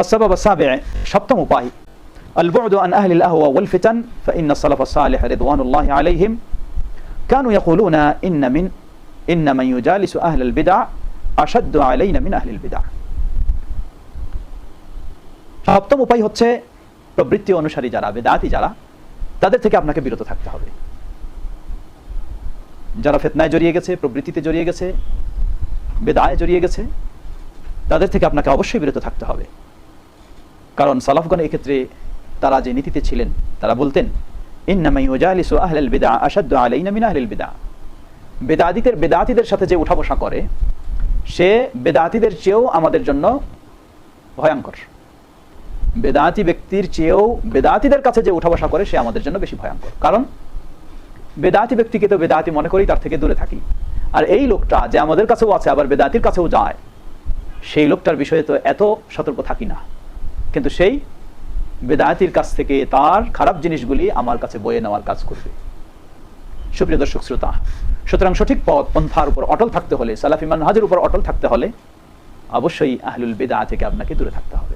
السبب السابع সপ্তম উপায় البعد عن أهل الأهواء والفتن فإن السلف الصالح رضوان الله عليهم كانوا يقولون إن من يجالس أهل البدع أشد علينا من أهل البدع সপ্তম উপায় হচ্ছে প্রবৃত্তি অনুসারী যারা বিদআতি যারা তাদের থেকে আপনাকে বিরত থাকতে হবে। যারা ফিতনায় জড়িয়ে গেছে, প্রবৃত্তিতে জড়িয়ে গেছে, বিদআয় জড়িয়ে গেছে, তাদের থেকে আপনাকে অবশ্যই বিরত থাকতে হবে। কারণ সালাফগণ এই ক্ষেত্রে তারা যে নীতিতে ছিলেন, তারা বলতেন ইন্নামা ইউজালিসু আহলাল বিদআ আশাদ্দু আলাইনা মিন আহলিল বিদআ। বেদাতীদের সাথে যে উঠা বসা করে সে বেদাতীদের চেয়েও আমাদের জন্য ভয়ঙ্কর। বেদাতি ব্যক্তির চেয়েও বেদাতীদের কাছে যে উঠা বসা করে সে আমাদের জন্য বেশি ভয়ঙ্কর। কারণ বেদাতি ব্যক্তিকে তো বেদাতি মনে করেই তার থেকে দূরে থাকি, আর এই লোকটা যে আমাদের কাছেও আছে আবার বেদাতির কাছেও যায়, সেই লোকটার বিষয়ে তো এত সতর্ক থাকি না, কিন্তু সেই বেদাতির কাছ থেকে তার খারাপ জিনিসগুলি আমার কাছে বয়ে নেওয়ার কাজ করবে। সুপ্রিয় দর্শক শ্রোতা, সুতরাং সঠিক পথ পন্থার উপর অটল থাকতে হলে, সালাফি মানহাজের উপর অটল থাকতে হলে অবশ্যই আহলুল বিদআ থেকে আপনাকে দূরে থাকতে হবে।